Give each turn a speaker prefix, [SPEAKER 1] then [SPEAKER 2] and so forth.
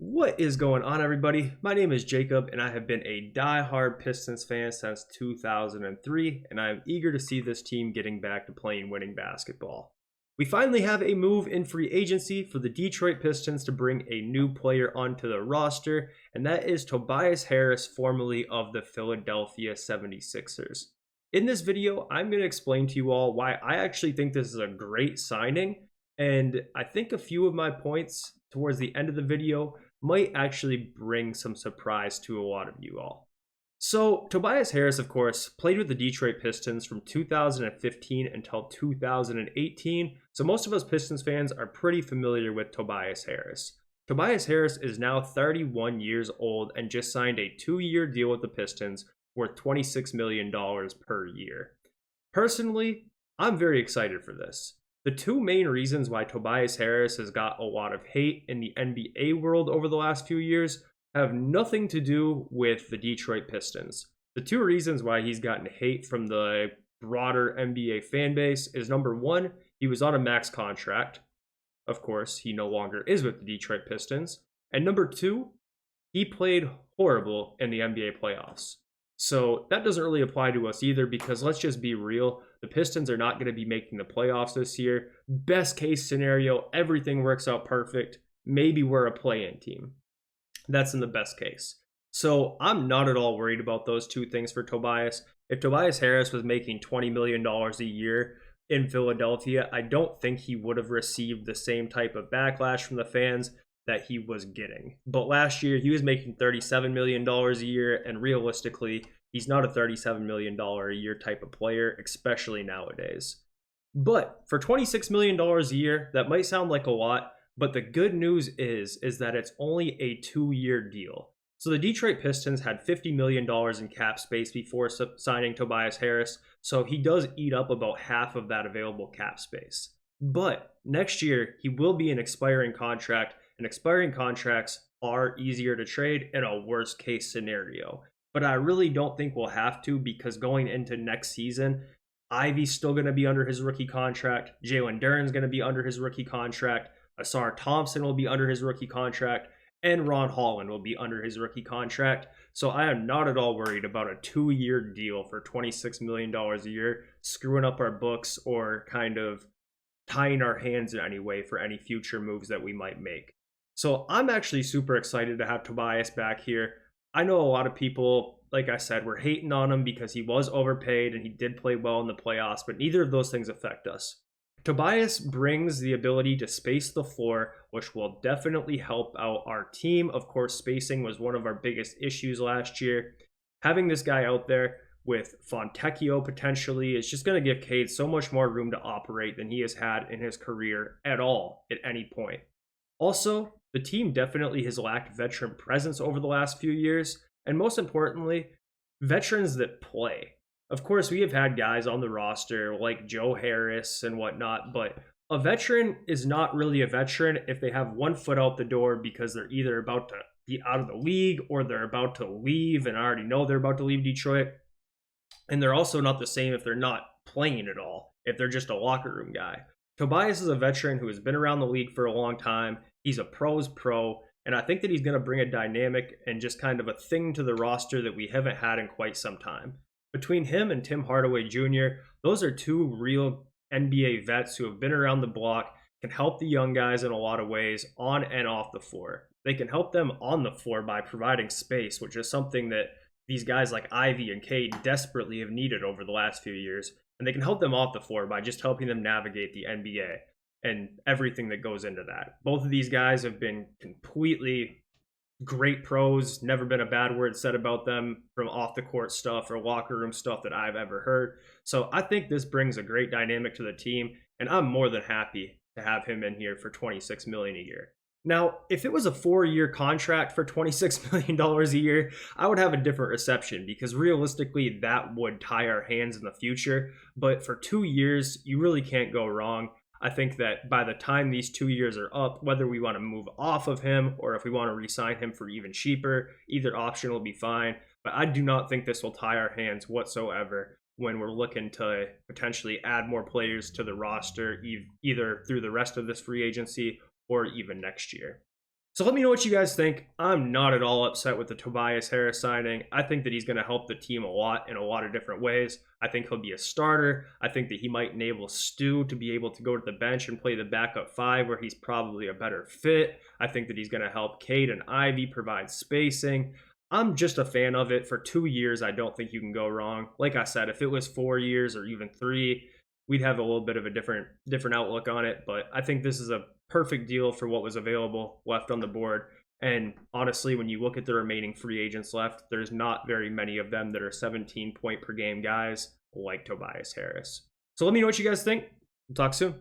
[SPEAKER 1] What is going on, everybody? My name is Jacob, and I have been a die-hard Pistons fan since 2003, and I am eager to see this team getting back to playing winning basketball. We finally have a move in free agency for the Detroit Pistons to bring a new player onto the roster, and that is Tobias Harris, formerly of the Philadelphia 76ers. In this video, I'm going to explain to you all why I actually think this is a great signing, and I think a few of my points towards the end of the video might actually bring some surprise to a lot of you all. So, Tobias Harris, of course, played with the Detroit Pistons from 2015 until 2018, so most of us Pistons fans are pretty familiar with Tobias Harris. Tobias Harris is now 31 years old and just signed a 2-year deal with the Pistons worth $26 million per year. Personally, I'm very excited for this. The two main reasons why Tobias Harris has got a lot of hate in the NBA world over the last few years have nothing to do with the Detroit Pistons. The two reasons why he's gotten hate from the broader NBA fan base is number one, he was on a max contract. Of course, he no longer is with the Detroit Pistons. And number two, he played horrible in the NBA playoffs. So that doesn't really apply to us either because let's just be real. The Pistons are not going to be making the playoffs this year. Best case scenario, everything works out perfect. Maybe we're a play-in team. That's in the best case. So I'm not at all worried about those two things for Tobias. If Tobias Harris was making $20 million a year in Philadelphia, I don't think he would have received the same type of backlash from the fans that he was getting. But last year, he was making $37 million a year, and realistically, he's not a $37 million a year type of player, especially nowadays. But for $26 million a year, that might sound like a lot, but the good news is that it's only a 2-year deal. So the Detroit Pistons had $50 million in cap space before signing Tobias Harris, so he does eat up about half of that available cap space. But next year, he will be an expiring contract, and expiring contracts are easier to trade in a worst case scenario. But I really don't think we'll have to because going into next season, Ivy's still going to be under his rookie contract. Jalen Duren's going to be under his rookie contract. Asar Thompson will be under his rookie contract. And Ron Holland will be under his rookie contract. So I am not at all worried about a 2-year deal for $26 million a year, screwing up our books or kind of tying our hands in any way for any future moves that we might make. So I'm actually super excited to have Tobias back here. I know a lot of people, like I said, were hating on him because he was overpaid and he did play well in the playoffs, but neither of those things affect us. Tobias brings the ability to space the floor, which will definitely help out our team. Of course, spacing was one of our biggest issues last year. Having this guy out there with Fontecchio potentially is just going to give Cade so much more room to operate than he has had in his career at all at any point. Also, the team definitely has lacked veteran presence over the last few years, and most importantly, veterans that play. Of course, we have had guys on the roster like Joe Harris and whatnot, but a veteran is not really a veteran if they have one foot out the door because they're either about to be out of the league or they're about to leave and I already know they're about to leave Detroit. And they're also not the same if they're not playing at all, if they're just a locker room guy. Tobias is a veteran who has been around the league for a long time. He's a pro's pro, and I think that he's going to bring a dynamic and just kind of a thing to the roster that we haven't had in quite some time. Between him and Tim Hardaway Jr., those are two real NBA vets who have been around the block, can help the young guys in a lot of ways on and off the floor. They can help them on the floor by providing space, which is something that these guys like Ivy and Cade desperately have needed over the last few years. And they can help them off the floor by just helping them navigate the NBA and everything that goes into that. Both of these guys have been completely great pros, never been a bad word said about them from off the court stuff or locker room stuff that I've ever heard. So I think this brings a great dynamic to the team, and I'm more than happy to have him in here for $26 million a year. Now, if it was a 4-year contract for $26 million a year, I would have a different reception because realistically that would tie our hands in the future. But for 2 years, you really can't go wrong. I think that by the time these 2 years are up, whether we want to move off of him or if we want to re-sign him for even cheaper, either option will be fine. But I do not think this will tie our hands whatsoever when we're looking to potentially add more players to the roster, either through the rest of this free agency or even next year. So let me know what you guys think. I'm not at all upset with the Tobias Harris signing. I think that he's going to help the team a lot in a lot of different ways. I think he'll be a starter. I think that he might enable Stu to be able to go to the bench and play the backup five where he's probably a better fit. I think that he's going to help Cade and Ivy provide spacing. I'm just a fan of it. For 2 years, I don't think you can go wrong. Like I said, if it was 4 years or even 3, we'd have a little bit of a different outlook on it. But I think this is a perfect deal for what was available left on the board. And honestly, when you look at the remaining free agents left, there's not very many of them that are 17 point per game guys like Tobias Harris. So let me know what you guys think. We'll talk soon.